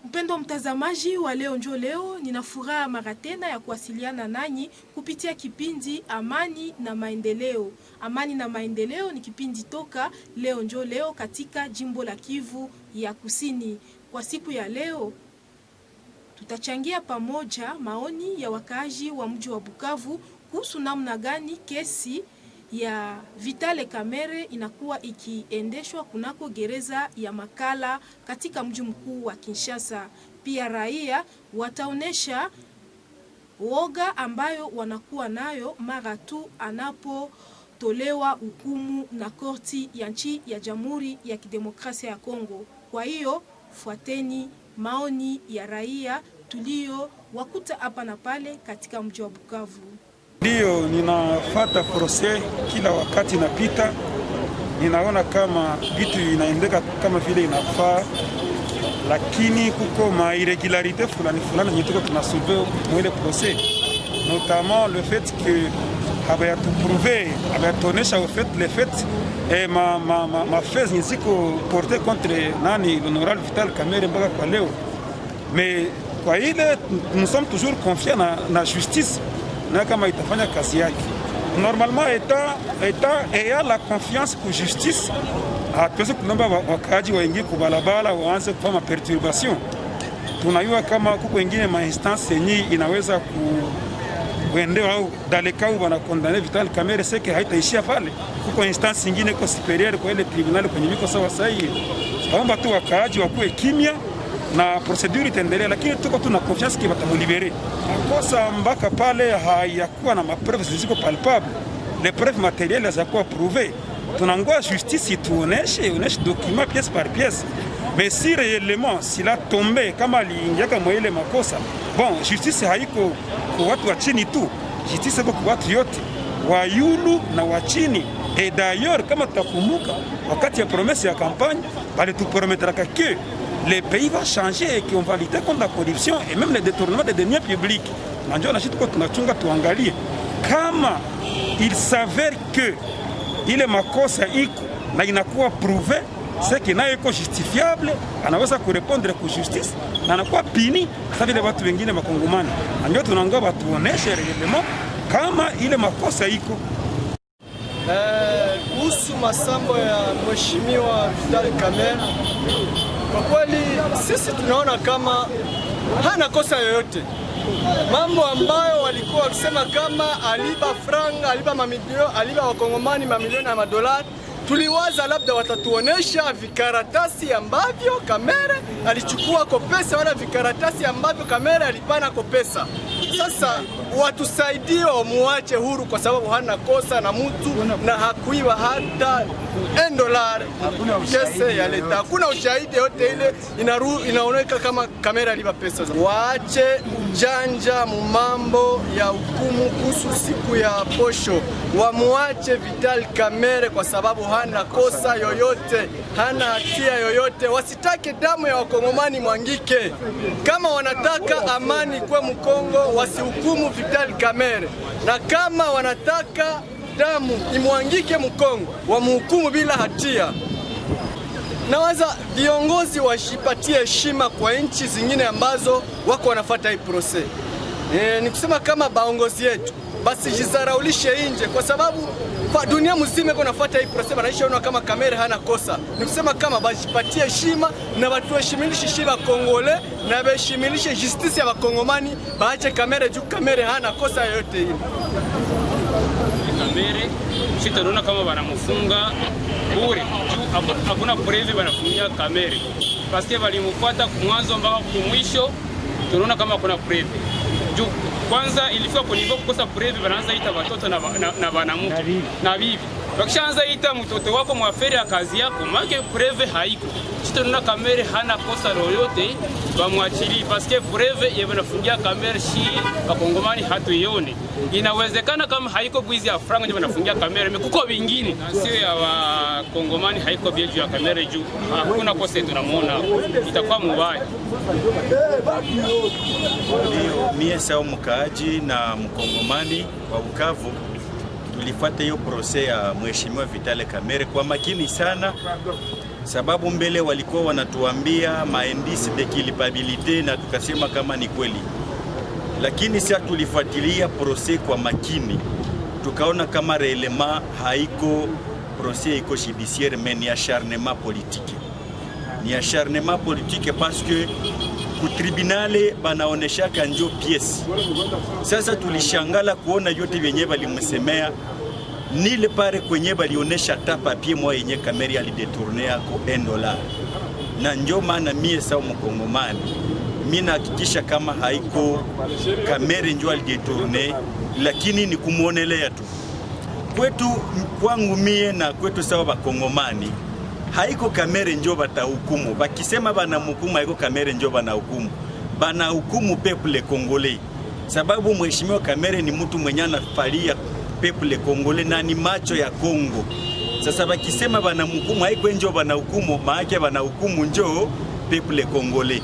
Mpendo mtazamaji wa Leo Njo Leo, nina furaha mara tena ya kuwasiliana nanyi kupitia kipindi Amani na Maendeleo. Amani na Maendeleo ni kipindi toka Leo Njo Leo katika jimbo la Kivu ya Kusini. Kwa siku ya leo, tutachangia pamoja maoni ya wakaaji wa mji wa Bukavu kuhusu namna gani kesi ya Vital Kamerhe inakuwa ikiendeshwa kunako gereza ya Makala katika mji mkuu wa Kinshasa. Pia raia wataonesha woga ambayo wanakuwa nayo mara tu anapotolewa hukumu na korti ya nchi ya Jamhuri ya Kidemokrasia ya Kongo. Kwa hiyo fuateni maoni ya raia tulio wakuta hapa na pale katika mji wa Bukavu. Ndio ninafata procès kila wakati napita, ninaona kama vitu inaendeka kama vile inafaa, lakini kuko ma irregularité fulani nituko tunasoulever mwele procès, notamment le fait que abayatonesha au fait le fait ma fezi niziko porté contre nani l'honorable Vital Kamerhe mpaka kwa leo. Mais kwa ile nous sommes toujours confiants na justice na kama itafanya kazi yake. Normalement État aya la confiance pour justice, hatuwezi kulomba wakaaji waingie kubalabala waanze kufanya perturbation. Tunajua kama kuko wengine ma instance yenye inaweza kuendewa au dalekao wanakondane Vital Kamerhe seke haitaishia pale. Kuko instance nyingine kwa superior kwa ile tribunal kwenye miko sawa sahihi. Naomba tu wakaaji wakuwe kimya na procedure itaendelea, lakini tuko tuna confiance ki batamulibere. Kosa mpaka pale hayakuwa na mapreuve zisizo palpable, les preuves matérielles zakuwa prouvé. Tunangoa justice ituoneshe document pièce par pièce. Mais si réellement s'il a tombé kama aliingiaka mwele makosa, bon, justice haiko kwa watu wa chini tu, justice iko kwa watu yote, wa yulu na wa chini. Et d'ailleurs kama tutakumbuka wakati ya promesse ya campagne bali tu promettraka que les pays vont changer et qu'on va lutter contre la corruption et même le détournement des deniers publics. Nanjo na shit ko tunachunga tuangalie kama il s'avère que ile makosa iko na inakuwa prouvé, c'est que nayo iko justifiable, anaweza kurepondre ku justice na anakuwa pini sasa vile watu wengine makongomani. Nanjo tunangoa watu oneshe reglement kama ile makosa iko. Kuhusu masambo ya mheshimiwa Vital Kamerhe, kwa kweli sisi tunaona kama hana kosa yoyote. Mambo ambayo walikuwa wakisema kama aliba franga, aliba mamilioni, aliba wakongomani mamilioni ya madolari, tuliwaza labda watatuonesha vikaratasi ambavyo Kamerhe alichukua kwa pesa wala vikaratasi ambavyo Kamerhe alipana kwa pesa. Sasa watusaidie wamuache huru kwa sababu hana kosa na mtu na hakuiba hata $1 kese ya leta. Hakuna ushahidi yote ile inaoneka kama Kamerhe aliba pesa. Waache janja mumambo ya hukumu kuhusu siku ya posho. Wamuache Vital Kamerhe kwa sababu hana kosa yoyote, hana hatia yoyote. Wasitake damu ya wakongomani mwangike. Kama wanataka amani kwa Mkongo, wasihukumu Vital Kamerhe, na kama wanataka damu imwangike Mkongo, wamhukumu bila hatia. Nawaza viongozi washipatie heshima kwa nchi zingine ambazo wako wanafuata hii process. Ni kusema kama baongozi yetu basi jizaraulishe nje, kwa sababu dunia mzima iko nafuata hii process, wanaishaona kama Kamerhe hana kosa. Ni kusema kama bajipatie heshima na watu heshimilishe shiba Kongole na baheshimilishe justice ya wakongomani, baache Kamerhe juu Kamerhe hana kosa yoyote ile. Kamerhe sisi tunaona kama wanamfunga bure juu hakuna preuve wanafungia Kamerhe, paske walimfuata mwanzo mpaka mwisho. Tunaona kama kuna preuve juu kwanza ilifika kunivo kukosa preuve, wanaanza ita watoto na banamuke na bibi. Wakishaanza ita mtoto wako mwaferi ya kazi yako, make preuve haiko. Sisi tunaona Kamerhe hana kosa lolote, bamwachili paske preuve yanafungia Kamerhe shi wakongomani hatuione. Inawezekana kama haiko bwizi ya franga ndio wanafungia Kamerhe, kuko vingine sio ya wakongomani haiko bieju ya Kamerhe juu hakuna kosa tunamuona, itakuwa mubaya. Mie sawa mkaaji na mkongomani wa Bukavu tulifuata hiyo procès ya mheshimiwa Vital Kamerhe kwa makini sana, sababu mbele walikuwa wanatuambia maindisi de culpabilite na tukasema kama ni kweli, lakini sasa tulifuatilia procès kwa makini, tukaona kama reellement haiko procès iko judiciaire, mais ni acharnement politique. Ni acharnement politique parce que ku tribunale banaonesha kanjo pièce. Sasa tulishangala kuona yote vyenye balimsemea nile pare kwenye balionesha ta papier moja yenye kamera alidetourne yako $1. Na ndio maana mie sawa mkongomani mimi nahakikisha kama haiko kamera ndio alidetourne, lakini ni kumuonelea tu. Kwetu kwangu mie na kwetu sawa bakongomani haiko kamera ndio batahukumu. Bakisema banamhukumu haiko kamera ndio banahukumu. Banahukumu peuple congolais. Sababu mheshimiwa Kamere ni mtu mwenye anafalia peuple congolais na ni macho ya Kongo. Sasa bakisema banamhukumu haiko ndio banahukumu, maana banahukumu ndio peuple congolais.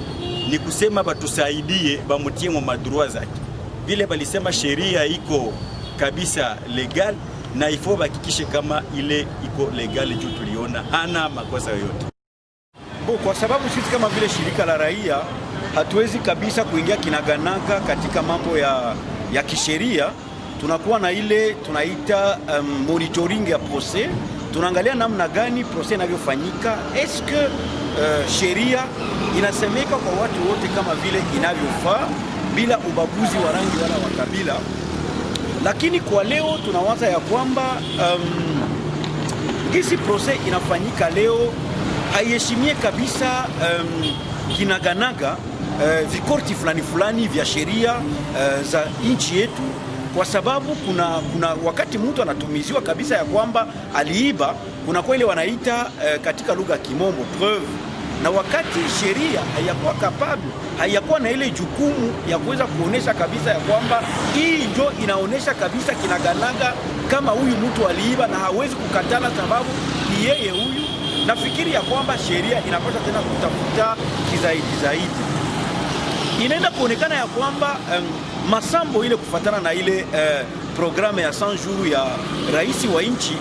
Ni kusema batusaidie bamutie mu madroit zake. Vile balisema sheria iko kabisa legal na ifo bakikishe kama ile iko legal juu tuliona hana makosa yoyote. Kwa sababu sisi kama vile shirika la raia hatuwezi kabisa kuingia kinaganaga katika mambo ya kisheria. Tunakuwa na ile tunaita monitoring ya procès. Tunaangalia namna gani procès inavyofanyika. Est-ce que sheria inasemeka kwa watu wote kama vile inavyofaa bila ubaguzi wa rangi wala wa kabila. Lakini kwa leo tunawaza ya kwamba kisi procès inafanyika leo haiheshimie kabisa kinaganaga vikorti fulani vya sheria za nchi yetu, kwa sababu kuna wakati mtu anatumiziwa kabisa ya kwamba aliiba, kuna kwa ile wanaita katika lugha ya Kimombo preuve, na wakati sheria hayakuwa capable, hayakuwa na ile jukumu ya kuweza kuonesha kabisa ya kwamba hii ndio inaonesha kabisa kinaganaga kama huyu mtu aliiba na hawezi kukatala sababu ni yeye huyu. Nafikiri ya kwamba sheria inapaswa tena kutafuta zaidi. Inaenda kuonekana ya kwamba masambo ile kufatana na ile programu ya 100 jours ya rais wa nchi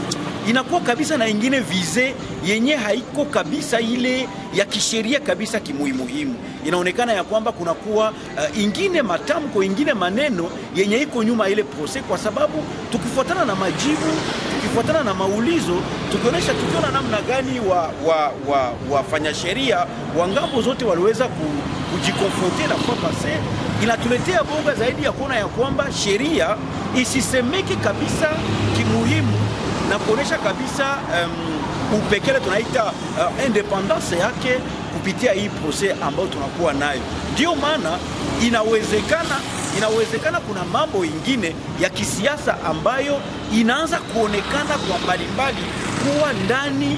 inakuwa kabisa na ingine vize yenye haiko kabisa ile ya kisheria kabisa kimuhimu. Inaonekana ya kwamba kunakuwa ingine matamko, ingine maneno yenye iko nyuma ile procès, kwa sababu tukifuatana na majibu, tukifuatana na maulizo, tukiona namna gani wafanya sheria wa ngambo zote waliweza kujikonfronte na kwa passé, inatuletea boga zaidi ya kuona ya kwamba sheria isisemeke kabisa kimuhimu na kuonesha kabisa upekele tunaita independence yake kupitia hii procès ambayo tunakuwa nayo. Ndio maana inawezekana kuna mambo ingine ya kisiasa ambayo inaanza kuonekana kwa mbalimbali kuwa ndani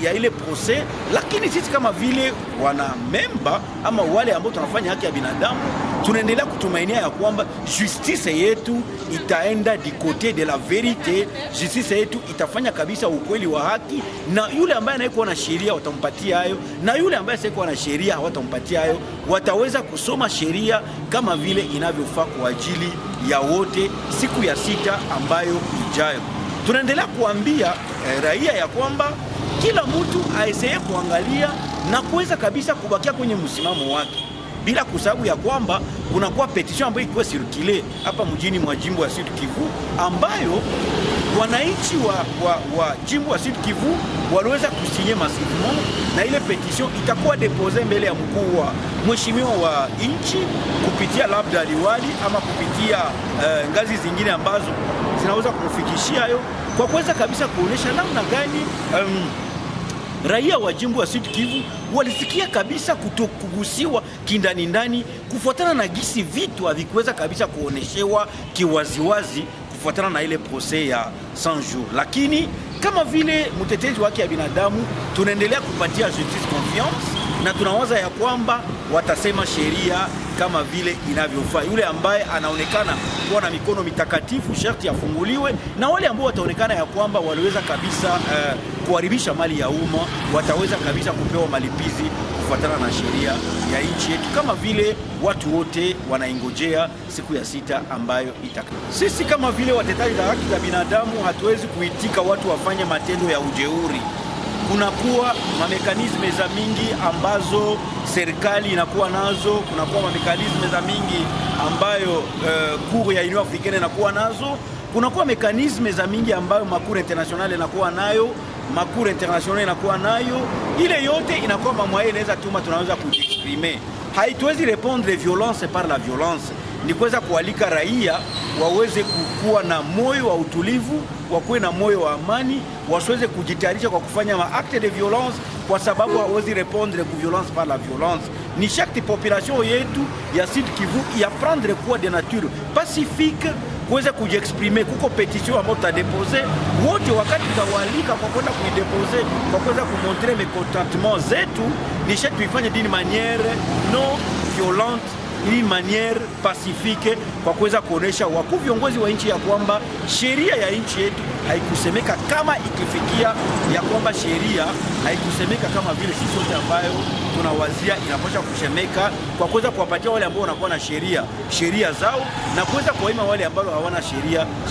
ya ile procès, lakini sisi kama vile wana memba ama wale ambao tunafanya haki ya binadamu tunaendelea kutumainia ya kwamba justice yetu itaenda du côté de la vérité, justice yetu itafanya kabisa ukweli wa haki, na yule ambaye anayekuwa na sheria watampatia hayo, na yule ambaye asiyekuwa na sheria hawatampatia hayo. Wataweza kusoma sheria kama vile inavyofaa kwa ajili ya wote siku ya 6 ambayo ijayo. Tunaendelea kuambia raia ya kwamba kila mtu aeseye kuangalia na kuweza kabisa kubakia kwenye msimamo wake, bila kusababu ya kwamba kunakuwa petition ambayo ikuwa circule hapa mjini mwa jimbo ya Sud Kivu, ambayo wananchi wa jimbo ya Sud Kivu waliweza kusinye massivement, na ile petition itakuwa depose mbele ya mkuu wa mheshimiwa wa nchi kupitia labda liwali ama kupitia ngazi zingine ambazo zinaweza kufikishia hayo, kwa kuweza kabisa kuonesha namna gani raia wa jimbo ya Sud Kivu walisikia kabisa kutokugusiwa ndani kufuatana na gisi vitu havikuweza kabisa kuoneshewa kiwaziwazi kufuatana na ile procès ya 100 jours. Lakini kama vile mtetezi wake ya binadamu tunaendelea kupatia justice confiance, na tunawaza ya kwamba watasema sheria kama vile inavyofaa. Yule ambaye anaonekana kuwa na mikono mitakatifu sharti afunguliwe, na wale ambao wataonekana ya kwamba waliweza kabisa kuharibisha mali ya umma wataweza kabisa kupewa malipizi kufuatana na sheria ya nchi yetu, kama vile watu wote wanaingojea siku ya 6 ambayo Sisi kama vile watetezi wa haki za binadamu hatuwezi kuitika watu wafanye matendo ya ujeuri, kunakuwa mamekanisme za mingi ambazo serikali inakuwa nazo, kunakuwa mamekanisme za mingi ambayo Cour ya Union Africaine inakuwa nazo, kunakuwa mekanisme za mingi ambayo Cour internationale inakuwa nayo, Cour internationale inakuwa nayo. Ile yote inakuwa mamwaye inaweza tuma tunaweza kujiexprimer. Haituwezi répondre violence par la violence. Ni kuweza kualika raia waweze kuwa na moyo wa utulivu, wakuwe na moyo wa amani, wasiweze kujitayarisha kwa kufanya maakte de violence, kwa sababu hawezi répondre ku violence par la violence. Ni chaque population yetu ya Sud Kivu ya prendre quoi de nature pacifique kuweza kujiexprimer. Kuko petition ambayo tutadepose wote, wakati tutawalika kwa kwenda kuidepose, kwa kuweza kumontre mécontentement zetu, ni sharti tuifanye d'une manière non violente, hii manière pacifique, kwa kuweza kuonesha wakuu viongozi wa nchi ya kwamba sheria ya nchi yetu haikusemeka kama ikifikia ya kwamba sheria haikusemeka kama vile sisi wote ambayo tunawazia inapaswa kusemeka, kwa kuweza kuwapatia wale ambao wanakuwa na sheria zao na kuweza kuwaima wale ambao hawana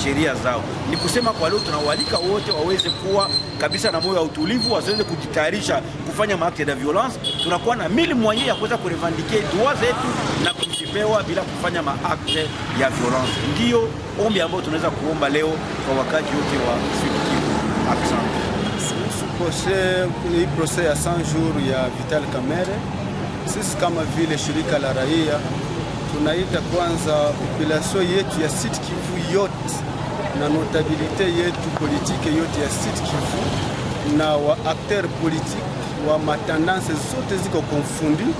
sheria zao. Ni kusema kwa leo tunawalika wote waweze kuwa kabisa na moyo wa utulivu, wasiweze kujitayarisha kufanya maakte de violence. Tunakuwa na mili moyen ya kuweza kurevendike droit zetu na kuzipewa bila kufanya maakte ya violence. Ndio ombi ambao tunaweza kuomba leo kwa wakati wote wa Sud Kivu. Asante. Hii procès ya 100 jours ya Vital Kamerhe, sisi kama vile shirika la raia tunaita kwanza population yetu ya Sud Kivu yote na notabilite yetu politike yote ya Sud Kivu na wa acteur politique wa matendanse zote ziko confondu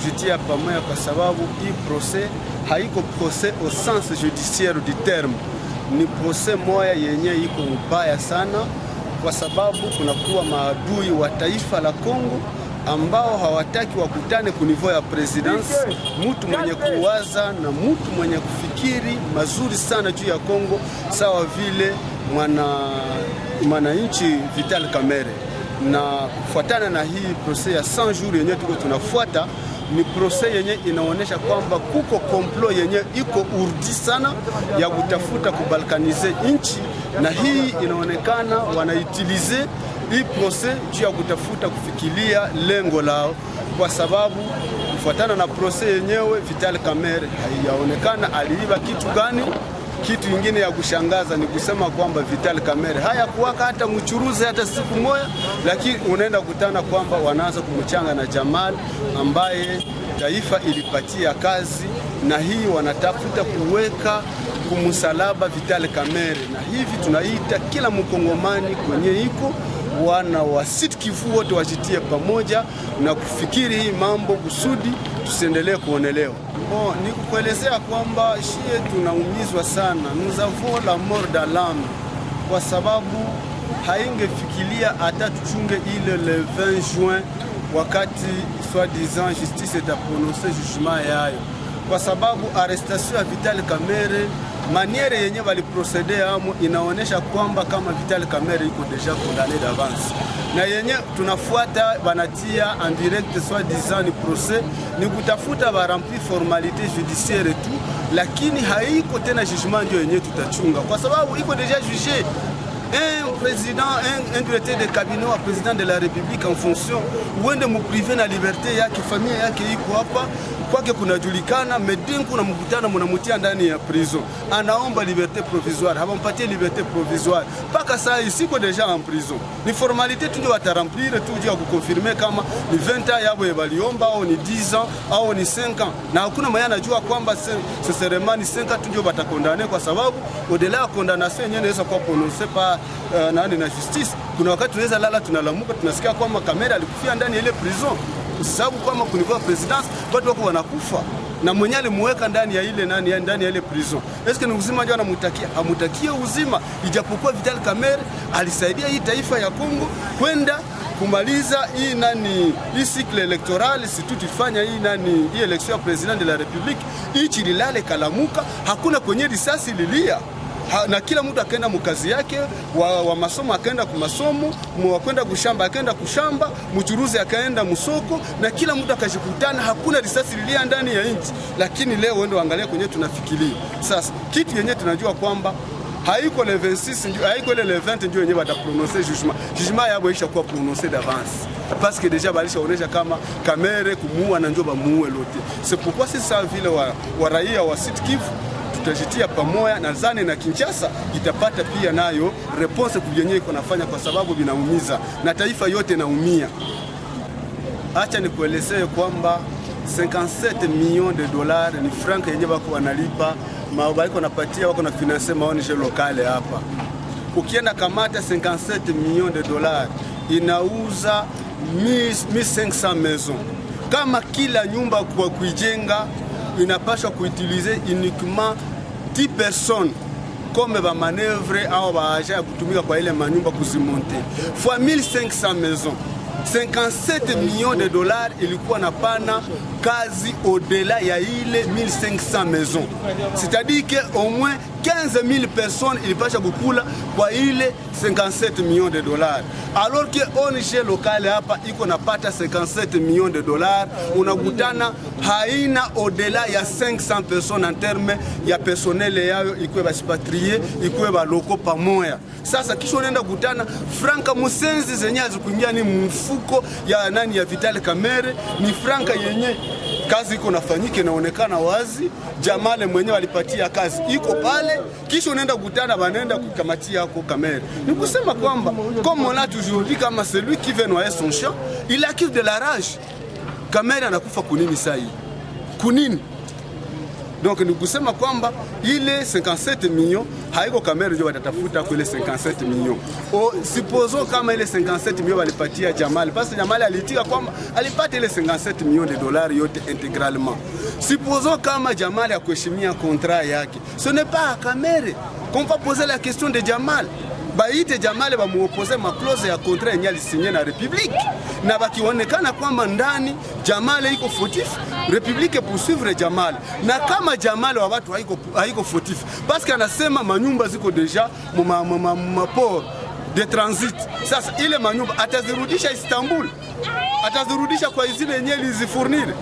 jutia pamoja, kwa sababu hii procès haiko procès au sens judiciaire du terme, ni procès moya yenye iko mbaya sana, kwa sababu kunakuwa maadui wa taifa la Kongo ambao hawataki wakutane ku niveau ya presidence, mtu mwenye kuwaza na mtu mwenye kufikiri mazuri sana juu ya Kongo sawa vile mwananchi Vital Kamerhe. Na kufuatana na hii procès ya 100 jours yenye tuko tunafuata, ni procès yenye inaonyesha kwamba kuko complot yenye iko urdi sana ya kutafuta kubalkanize nchi, na hii inaonekana wanautilize hii procès juu ya kutafuta kufikilia lengo lao, kwa sababu kufuatana na procès yenyewe Vital Kamerhe haiyaonekana aliiba kitu gani. Kitu ingine ya kushangaza ni kusema kwamba Vital Kamerhe hayakuwaka hata mchuruzi hata siku moja, lakini unaenda kutana kwamba wanaanza kumchanga na Jamal ambaye taifa ilipatia kazi, na hii wanatafuta kuweka kumsalaba Vital Kamerhe. Na hivi tunaita kila mkongomani kwenye iko wana wa Sud Kivu wote wajitie pamoja na kufikiri hii mambo kusudi tusiendelee kuonelewa. Ni kukuelezea kwamba shie tunaumizwa sana, nous avons la mort dans l'âme, kwa sababu haingefikiria hata tuchunge ile le 20 juin wakati soi-disant justice itaprononce jugement yayo, kwa sababu arrestation ya Vital Kamerhe maniere yenye waliprocede amo inaonyesha kwamba kama Vital Kamerhe iko deja condamné d'avance, na yenye tunafuata banatia en direct soi-disant ni procès ni kutafuta barampli formalite judiciaire tu, lakini haiko tena jugement ndio yenye tutachunga, kwa sababu iko deja jugé. Un directeur de cabinet wa président de la République en fonction uende muprive na liberté yake, familia yake iko hapa kwake kunajulikana, medinku na mkutana mnamutia ndani ya prison, anaomba liberté provisoire, hawampatie liberté provisoire mpaka saa isiko deja en prison. Ni formalite tu ndio wataramplire tu ndio kukonfirmer kama ni 20 ans yabo baliomba au ni 10 ans au ni 5 ans, na hakuna mwenye anajua kwamba sincerement ni 5 ans tu ndio batakondane, kwa sababu au-delà ya condamnation yenyewe inaweza kuwa prononcée par nani na justice. Kuna wakati tunaweza lala tunalamuka tunasikia kwamba Kamerhe alikufia ndani ya ile prison, sababu kwamba kulikuwa presidence watu wako wanakufa na mwenye alimuweka ndani ya ile ndani ya ile prison. Eske ni uzima ndio anamtakia? Hamutakie uzima, ijapokuwa Vital Kamerhe alisaidia hii taifa ya Kongo kwenda kumaliza hii cycle electoral, si tutifanya hii election ya president de la Republique, ichi lilale kalamuka, hakuna kwenye risasi lilia. Na kila mtu akaenda mkazi yake, wa masomo akaenda kwa masomo, wakwenda kushamba akaenda kushamba, mchuruzi akaenda msoko, na kila mtu akajikutana, hakuna risasi lilia ndani ya nchi. Lakini leo wende waangalia kwenye tunafikiria. Sasa kitu yenyewe tunajua kwamba haiko le 26 ndio, haiko le 20 ndio yenyewe wataprononcer jugement. Jugement yabo ishakuwa prononcé d'avance parce que déjà balishaonesha kama Kamere kumuua na ndio bamuue lote. C'est pourquoi c'est ça vile wa raia wa Sud Kivu tutajitia pamoja, nadhani na Kinshasa itapata pia nayo response kujenye iko nafanya, kwa sababu binaumiza na taifa yote naumia. Acha nikuelezee kwamba 57 millions de dollars ni franka yenye bako wanalipa mabaiko napatia wako na finance maonishe lokale hapa. Ukienda kamata 57 millions de dollars inauza 1500 maisons. Kama kila nyumba kwa kuijenga inapaswa kuutiliser uniquement 10 personnes comme ba manœuvre au ba agent ya kutumika kwa ile manyumba kuzimonte fois 1500 maisons. 57 millions de dollars ilikuwa napana kazi au-delà ya ile 1500 maisons. C'est-à-dire que au moins 15 000 personnes ilipasha kukula kwa ile 57 millions de dollars. Alors que ONG locale hapa iko napata 57 millions de dollars, unakutana haina au-delà ya 500 personnes en terme ya personnel yao ikuwe basipatrie ikuwe baloko pamoja. Sasa kisha unaenda kutana franka musenzi zenye azikuingia ni mfuko ya nani ya Vital Kamerhe, ni franka yenye kazi iko nafanyike naonekana wazi. Jamale mwenyewe alipatia kazi iko pale, kisha unaenda kutana banaenda kukamatia yako Kamerhe. Ni kusema kwamba comme on a toujours dit, kama celui qui veut noyer son chat il accuse de la rage. Kamerhe anakufa kunini saa hii? Kunini? Donc ni kusema kwamba ile 57 millions haiko Kamerhe ndio watatafuta kwa ile 57 millions. Supposons kama ile 57 millions walipatia Jamal, parce que Jamal alitika kwamba alipata ile 57 millions de dollars yote intégralement. Supposons kama Jamal akuheshimia contrat yake, ce n'est pas à Kamerhe qu'on va poser la question de Jamal. Baite Jamal ba muopose ma clause ya contrat yenye alisigné na République, na bakionekana kwamba ndani Jamal iko fautif, République poursuivre Jamal. Na kama Jamal wa watu haiko fautif parce que anasema manyumba ziko deja maport de transit. Sasa ile manyumba atazirudisha Istanbul, atazirudisha kwa zile yenye lizifurnire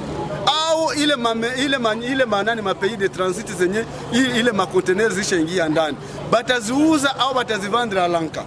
au ile manani mapays de transit zenye ile makonteneur zishaingia ndani bataziuza au batazivandra Lanka.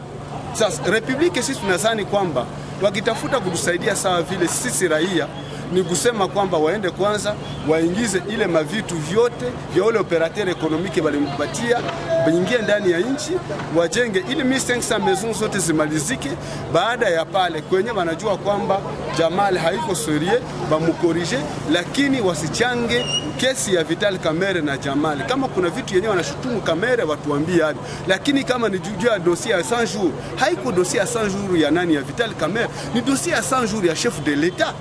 Sasa Republique sisi tunazani kwamba wakitafuta kutusaidia sawa vile sisi raia, ni kusema kwamba waende kwanza waingize ile mavitu vyote vya ule operateur économique balimpatia, baingie ndani ya nchi, wajenge ili 1500 maisons zote zimalizike. Baada ya pale kwenye wanajua kwamba Jamal haiko serie bamukorije, lakini wasichange kesi ya Vital Kamerhe na Jamal. Kama kuna vitu yenyewe wanashutumu Kamerhe watuambie hadi, lakini kama ni juu ya dossier ya 100 jours, haiko dossier ya 100 jours ya nani ya Vital Kamerhe, ni dossier ya 100 jours ya chef de l'État.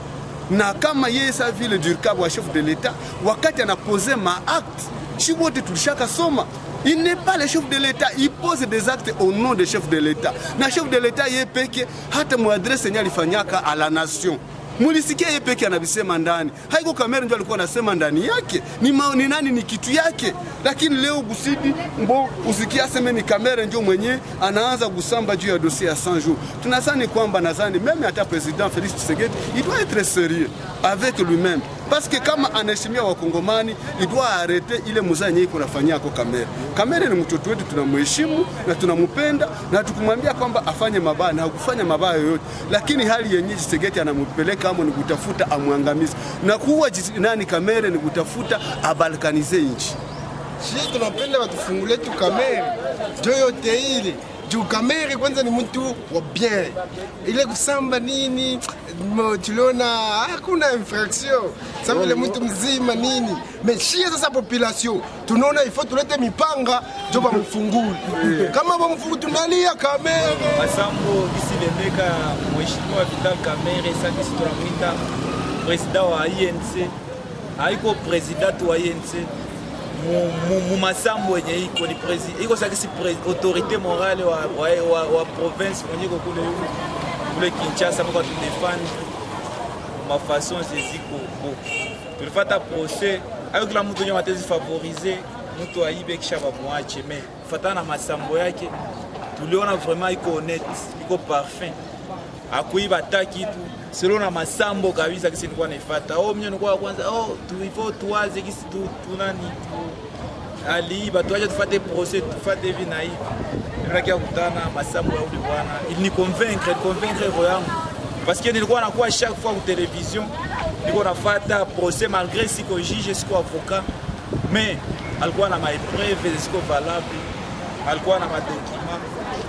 Na kama yeye sa vile Durkab wa chef de l'État wakati anapoze ma acte chibote tulishaka soma, il n'est pas le chef de l'État, il pose des actes au nom du chef de l'État. Na chef de l'État yeye peke hata muadresse yenye alifanyaka à la nation mulisikia yeye peke anabisema ndani, haiko Kamerhe ndio alikuwa anasema ndani yake ni nani ni kitu yake. Lakini leo Busidi mbo usikia sema ni Kamerhe ndio mwenye anaanza kusamba juu ya dossier ya 100 jours. Tunasani kwamba nadhani meme hata president Félix Tshisekedi il doit être sérieux avec lui-même, parce que kama anaheshimia wakongomani il doit arrêter ile muzanye iko nafanyia kwa Kamerhe. Kamerhe ni mtoto wetu, tunamheshimu na tunampenda na tukumwambia kwamba afanye mabaya na hakufanya mabaya yoyote, lakini hali yenyewe Tshisekedi anampeleka kama ni kutafuta amwangamize na kuwa nani Kamerhe ni kutafuta abalkanize nchi. Sisi tunapenda watufungulie tu Kamerhe yote ile. Juu Kamerhe kwanza ni mtu wa bien. Ile kusamba nini tuliona hakuna infraction. Sababu ile mtu mzima nini. Meshia sasa population. Tunaona ifo tulete mipanga ndio bamfungule. Kama bamfungule tunalia Kamerhe. Masambo kisi lemeka mheshimiwa Vital Kamerhe sasa kisi tunamwita president wa INC. Haiko president wa INC. Mu masambo yenye iko ni president iko sakisi autorité morale wa province mwenye kule Kinshasa kwa tudefend ma façon ziko tulifata procès ayo kila mtu yenye matezi favoriser mtu aibe kisha bamwache, mais fatana na masambo yake tuliona vraiment iko honnête, iko parfait, akuiba takitu selon na masambo kabisa kisi nilikuwa naifata. Mimi nilikuwa kwanza tu ifo tuwaze kisi tu nani ali batuaje tufate procès tufate hivi na hivi. Nilikuwa kutana masambo ya ule bwana. Il ni convaincre roho yangu. Parce que nilikuwa nakuwa chaque fois ku télévision, nilikuwa nafuata procès malgré siko juge siko avocat, mais alikuwa na mapreuve siko valable, alikuwa na madokima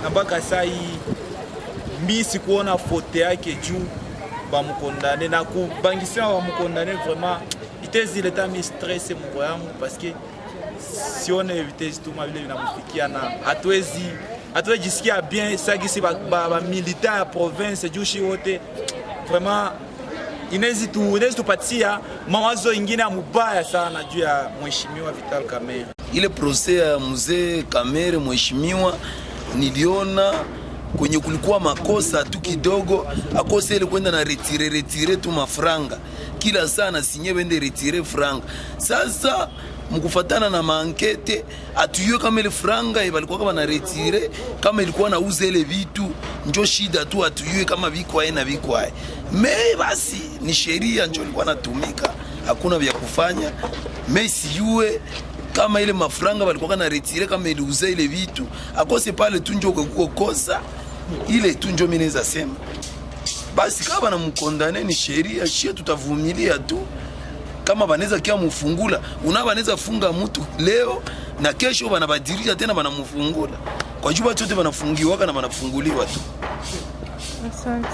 na mpaka sasa hii mimi sikuona faute yake juu bamukondane na kubangisia bamukondane vraiment itezi leta mi stress mko yangu parce que sione vitezi tuma vile vinamfikia na hatuwezi jisikia bien sagisi ba militaire ya province jushi wote vraiment inezi tupatia mawazo ingine mubaya sana juu ya mheshimiwa Vital Kamerhe. Ile procès ya mzee Kamerhe mheshimiwa niliona kwenye kulikuwa makosa tu kidogo, akose ile kwenda na retire tu mafranga kila sana sinye wende retire franga. Sasa mkufatana na maankete atuyue kama ile franga balikuwa kama na retire, kama ilikuwa na uza ile vitu njo shida tu, atuyue kama vikwae na vikwae. Me basi ni sheria njo ilikuwa natumika, hakuna vya kufanya. Me siyue kama ile mafranga balikuwa na retire, kama iliuza ile vitu akose pale tu njo kukosa ile tu njo mimi naweza sema. Basi kama na mkondane ni sheria, shia tutavumilia tu. Kama banaweza kia mufungula, banaweza funga mtu leo na kesho banabadilisha tena banamufungula. Kwa jua chote banafungiwa na banafunguliwa tu. Asante.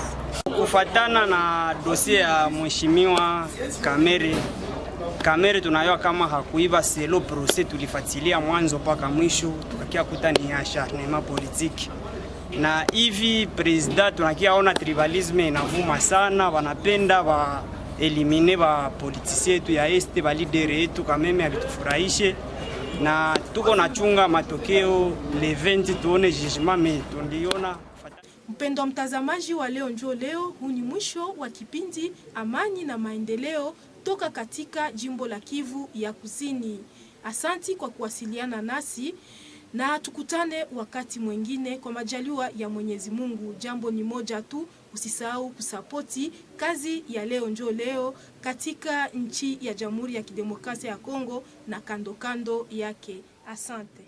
Kufatana na dossier ya mheshimiwa Kamerhe tunayua kama hakuiba selo procès tulifuatilia mwanzo mpaka mwisho, tukakia kuta ni acharnement politique. Na hivi president tunakia ona tribalisme inavuma sana, wanapenda wa elimine ba politisi yetu ya este ba leader yetu, kameme alitufurahishe na tuko nachunga matokeo le 20 tuone judgment me tundiona. Mpendo mtazamaji wa Leo Njo Leo, huu ni mwisho wa kipindi Amani na Maendeleo toka katika jimbo la Kivu ya Kusini. Asanti kwa kuwasiliana nasi na tukutane wakati mwingine kwa majaliwa ya Mwenyezi Mungu. Jambo ni moja tu, usisahau kusapoti kazi ya Leo Njo Leo katika nchi ya Jamhuri ya Kidemokrasia ya Kongo na kando yake. Asante.